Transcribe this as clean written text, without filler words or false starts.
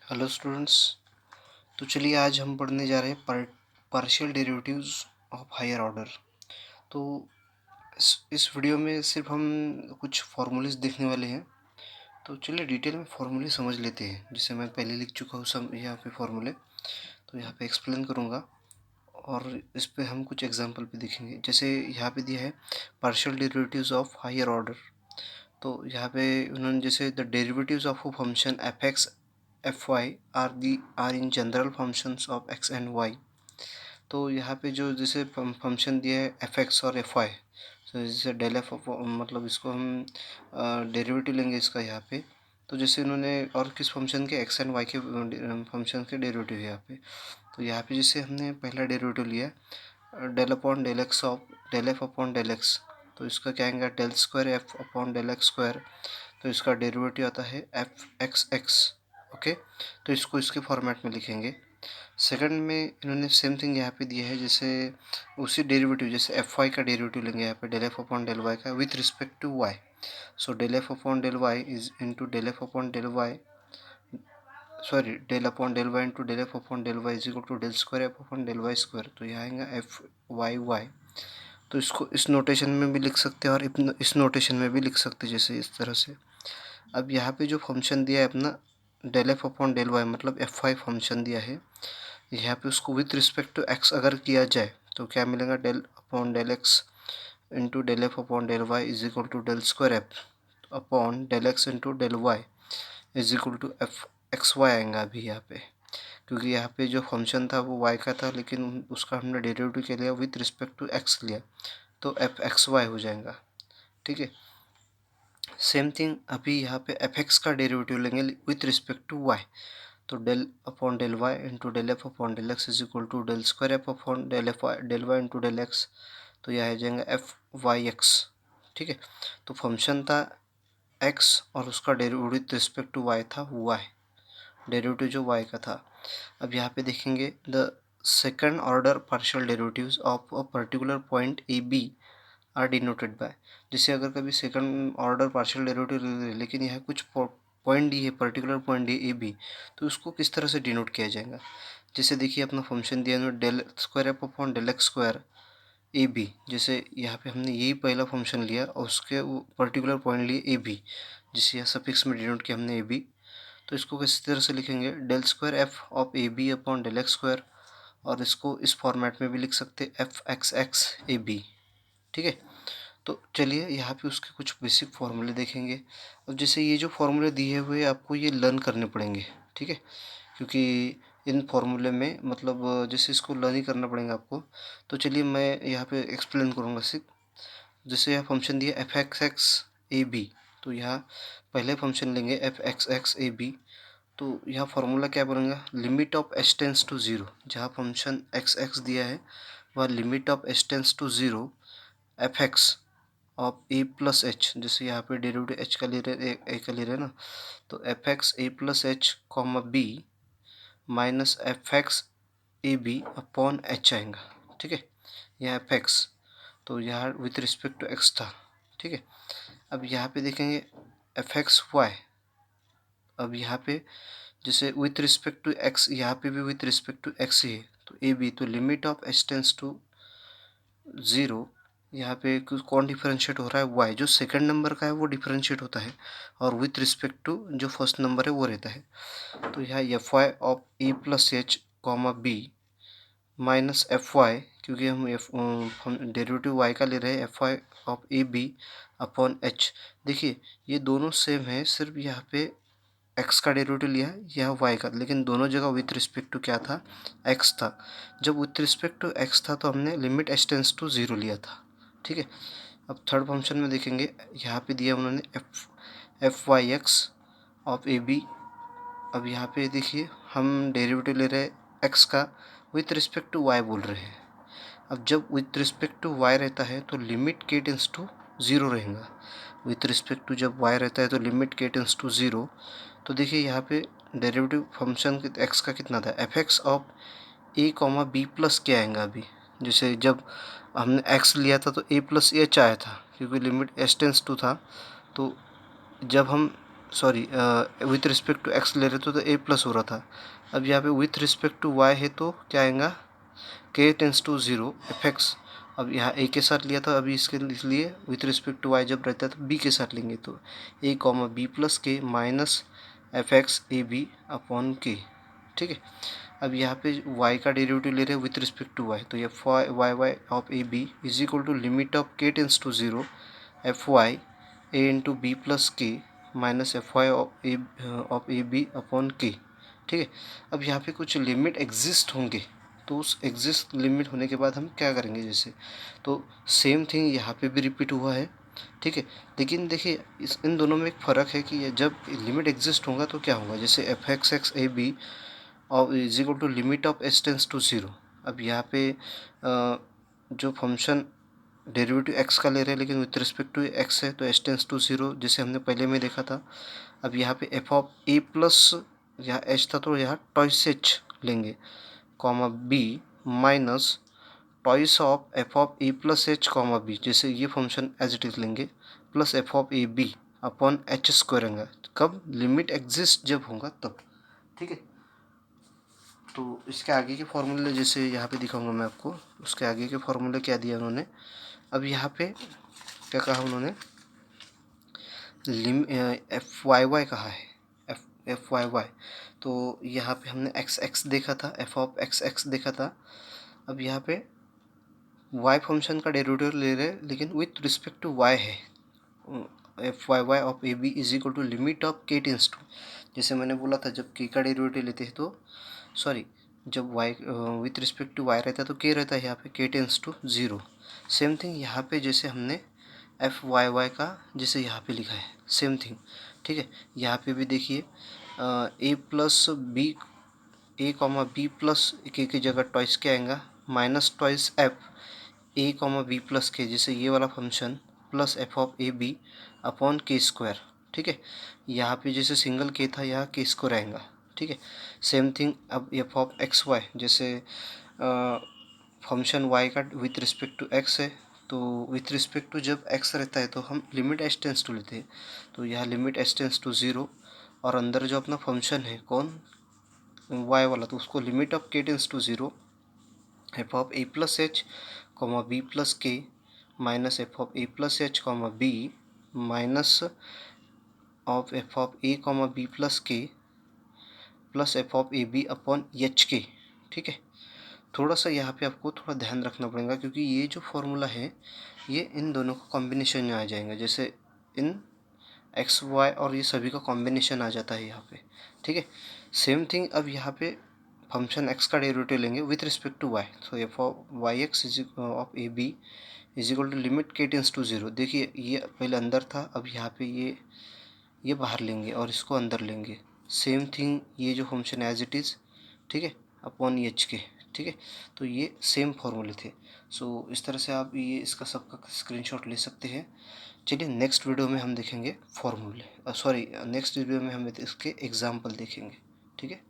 Hello students. तो चलिए आज हम पढ़ने जा रहे हैं partial derivatives of higher order. तो इस वीडियो में सिर्फ हम कुछ फार्मूलेस देखने वाले हैं। तो चलिए डिटेल में फार्मूले समझ लेते हैं, जिसे मैं पहले लिख चुका हूँ सब यहाँ पे फार्मूले। तो यहाँ पे एक्सप्लेन करूँगा और इस पे हम कुछ एग्जांपल भी देखेंगे। जैसे यहाँ पे दिया है partial derivatives of higher order. तो यहाँ पे उन्होंने जैसे the derivatives of a function f x f y are in general functions of x and y. तो यहाँ पे जो जैसे फंक्शन दिया है एफ एक्स और एफ वाई, तो जैसे डेल एफ मतलब इसको हम डेरिवेटिव लेंगे इसका यहाँ पे। तो जैसे इन्होंने और किस फंक्शन के एक्स एंड वाई के फंक्शन के डेरिवेटिव है यहाँ पे। तो यहाँ पे जैसे हमने पहला डेरिवेटिव लिया del upon del x of del F upon del x. तो इसका क्या आएगा del square F upon del x square. तो इसका डेरिवेटिव आता है एफ एक्स एक्स। ओके, तो इसको इसके फॉर्मेट में लिखेंगे। सेकंड में इन्होंने सेम थिंग यहाँ पे दिया है, जैसे उसी डेरिवेटिव जैसे एफ वाई का डेरिवेटिव लेंगे यहाँ पे del F upon del Y का with respect to Y. So del F upon del Y is into del F upon del Y, sorry del upon del Y into del F upon del Y is equal to del square F upon del Y square. तो यहाँ आएगा F Y Y. तो इसको इस notation में भी लिख सकते हैं और इस नोटेशन में भी लिख सकते हैं, जैसे इस तरह से। अब यहाँ पे जो फंक्शन दिया है अपना del F upon del y मतलब एफ वाई फंक्शन दिया है, यहाँ पे उसको विथ रिस्पेक्ट टू एक्स अगर किया जाए तो क्या मिलेगा del upon del x into del F upon del Y is equal to del square F upon del x into del Y is equal to f x y आएगा अभी यहाँ पे, क्योंकि यहाँ पे जो फंक्शन था वो वाई का था, लेकिन उसका हमने डेरिवेटिव के लिया विथ रिस्पेक्ट टू एक्स लिया, तो एफ एक्स वाई हो जाएगा। ठीक है, सेम थिंग अभी यहाँ पे एफ एक्स का डेरिवेटिव लेंगे विथ रिस्पेक्ट टू वाई। तो del upon del Y into del F upon del x is equal to del square F upon del Y into del x. तो यह आ जाएगा F y x. ठीक है, तो function था x और उसका derivative with respect to y था वाई, डेरिवेटिव जो वाई का था। अब यहाँ पे देखेंगे the second order partial derivatives of a particular point a b are denoted by. जैसे अगर कभी सेकंड ऑर्डर पार्शियल डेरिवेटिव लेकिन यह कुछ पॉइंट डी है, particular point d a b, तो उसको किस तरह से डिनोट किया जाएगा। जैसे देखिए अपना फंक्शन दिया है del square F upon del x square a b. जैसे यहाँ पे हमने यही पहला फंक्शन लिया और उसके पर्टिकुलर पॉइंट लिए ए बी, जिसे यहाँ सफिक्स में डिनोट किया हमने ए बी। तो इसको किस तरह से लिखेंगे del square f of A B upon del x square, और इसको इस फॉर्मेट में भी लिख सकते एफ एक्स एक्स ए बी। ठीक है, तो चलिए यहाँ पे उसके कुछ बेसिक फार्मूले देखेंगे। अब जैसे ये जो फार्मूले दिए हुए आपको ये लर्न करने पड़ेंगे। ठीक है, क्योंकि इन फार्मूले में मतलब जैसे इसको लर्न ही करना पड़ेगा आपको। तो चलिए मैं यहाँ पे एक्सप्लेन करूँगा सिर्फ। जैसे यह फंक्शन दिया एफ एक्स एक्स ए बी, तो यहाँ पहले फंक्शन लेंगे एफ एक्स एक्स ए बी। तो यहाँ फार्मूला क्या बनेगा limit of h tends to zero. जहाँ फंक्शन एक्स एक्स दिया है वह limit of h tends to zero f x of A plus h. जैसे यहाँ पे डेरिवेटिव एच का ले रहे ए का ले रहे हैं ना, तो f x a plus H comma B minus f x A B upon h आएगा। ठीक है, यह एफ एक्स तो यहाँ विथ रिस्पेक्ट टू एक्स था। ठीक है, अब यहाँ पे देखेंगे एफ एक्स वाई। अब यहाँ पे जैसे विथ रिस्पेक्ट टू एक्स, यहाँ पे भी विथ रिस्पेक्ट टू एक्स ही है, तो ए बी तो limit of h tends to zero. यहाँ पे कौन डिफरेंशिएट हो रहा है वाई, जो सेकंड नंबर का है वो डिफरेंशिएट होता है और विथ रिस्पेक्ट टू जो फर्स्ट नंबर है वो रहता है। तो यहाँ f Y of A plus H comma B minus F y, क्योंकि हम डेरिवेटिव वाई का ले रहे हैं f Y of A B upon h. देखिए ये दोनों सेम है, सिर्फ यहाँ पे एक्स का डेरिवेटिव लिया है यह वाई का, लेकिन दोनों जगह विथ रिस्पेक्ट टू क्या था एक्स था। जब विथ रिस्पेक्ट टू एक्स था तो हमने limit h tends to zero लिया था। ठीक है, अब थर्ड फंक्शन में देखेंगे यहाँ पे दिया उन्होंने f y x of A b. अब यहाँ पे देखिए हम डेरिवेटिव ले रहे हैं एक्स का, विथ रिस्पेक्ट टू वाई बोल रहे हैं। अब जब विथ रिस्पेक्ट टू वाई रहता है तो limit k tends to zero रहेगा। विथ रिस्पेक्ट टू जब वाई रहता है तो limit k tends to zero. तो देखिए यहाँ पे डेरिवेटिव फंक्शन एक्स का कितना था f x of A comma B plus क्या आएगा अभी। जैसे जब हमने एक्स लिया था तो ए प्लस एच आया था, क्योंकि लिमिट एच टेंस टू था। तो जब हम sorry with respect to x ले रहे थे तो ए प्लस हो रहा था। अब यहाँ पे विथ रिस्पेक्ट टू वाई है तो क्या आएगा, k tends to zero f x. अब यहाँ ए के साथ लिया था, अभी इसके लिए विथ रिस्पेक्ट टू वाई जब रहता है तो बी के साथ लेंगे, तो ए कॉमा बी प्लस के minus f x A B upon के। ठीक है, अब यहाँ पे y का डेरिवेटिव ले रहे हैं विथ रिस्पेक्ट टू y, तो F Y Y of A B is equal to limit of के tends to zero F Y A into B plus के minus F Y of A B upon के। ठीक है, अब यहाँ पे कुछ लिमिट एग्जिस्ट होंगे, तो उस एग्जिस्ट लिमिट होने के बाद हम क्या करेंगे, जैसे तो सेम थिंग यहाँ पे भी रिपीट हुआ है। ठीक है, लेकिन देखिए इन दोनों में एक फ़र्क है कि जब लिमिट एग्जिस्ट होगा तो क्या होगा, जैसे एफ एक्स एक्स ए बी और is equal to limit of S tends to zero. अब यहाँ पे जो फंक्शन डेरिवेटिव एक्स का ले रहे हैं लेकिन विथ रिस्पेक्ट टू एक्स है, तो एस टेंस टू ज़ीरो जैसे हमने पहले में देखा था। अब यहाँ पे एफ ऑफ ए प्लस, यहाँ एच था तो यहाँ टॉइस एच लेंगे, comma B minus twice of F of A plus H comma b, जैसे ये फंक्शन एज इट इज़ लेंगे, plus F of A B upon h square रहेंगे, कब लिमिट एग्जिस्ट जब होगा तब। ठीक है, तो इसके आगे के फॉर्मूले जैसे यहाँ पे दिखाऊंगा मैं आपको, उसके आगे के फॉर्मूले क्या दिया उन्होंने। अब यहाँ पे क्या कहा उन्होंने, एफ वाई वाई कहा है, एफ वाई वाई, तो यहाँ पे हमने एक्स एक्स देखा था, एफ ऑफ एक्स एक्स देखा था। अब यहाँ पे वाई फंक्शन का डेरिवेटिव ले रहे हैं लेकिन विथ रिस्पेक्ट टू वाई है, f Y Y of A B is equal to limit of के टेंस टू, जैसे मैंने बोला था जब के का डेरिवेटिव लेते हैं तो सॉरी जब y with respect to y रहता है तो k रहता है, यहाँ पे k tends to zero. Same thing यहाँ पे जैसे हमने एफ वाई वाई का जैसे यहाँ पे लिखा है सेम थिंग। ठीक है, यहाँ पे भी देखिए a plus b, a comma B plus k की जगह टॉइस क्या आएगा, minus twice f a comma B plus k, जैसे ये वाला function plus F of A B upon k square. ठीक है, यहाँ पे जैसे सिंगल के था यहाँ के स्क्वायर आएगा। ठीक है, सेम थिंग अब एफ ऑफ एक्स वाई, जैसे फंक्शन वाई का विथ रिस्पेक्ट टू एक्स है, तो विथ रिस्पेक्ट टू जब एक्स रहता है तो हम लिमिट एस टेंस टू लेते हैं, तो यहाँ limit s tends to zero, और अंदर जो अपना फंक्शन है कौन वाई वाला, तो उसको लिमिट ऑफ के tends to zero F of A plus H comma B plus के minus F of A plus H comma B minus of F of A comma B plus K plus F of A B upon H K. ठीक है, थोड़ा सा यहाँ पे आपको थोड़ा ध्यान रखना पड़ेगा क्योंकि ये जो फॉर्मूला है ये इन दोनों का कॉम्बिनेशन में आ जाएगा, जैसे इन एक्स वाई और ये सभी का कॉम्बिनेशन आ जाता है यहाँ पे। ठीक है, सेम थिंग अब यहाँ पे फंक्शन एक्स का डेरिवेटिव लेंगे विथ रिस्पेक्ट टू वाई, तो f of y x is of A B is equal to limit k tends to zero. देखिए ये पहले अंदर था, अब यहाँ पे ये बाहर लेंगे और इसको अंदर लेंगे, सेम थिंग ये जो फंक्शन एज इट इज़। ठीक है, अपॉन एच के। ठीक है, तो ये सेम फॉर्मूले थे। सो इस तरह से आप ये इसका सबका स्क्रीनशॉट ले सकते हैं। चलिए नेक्स्ट वीडियो में हम देखेंगे फॉर्मूले, सॉरी नेक्स्ट वीडियो में हम इसके एग्जाम्पल देखेंगे। ठीक है।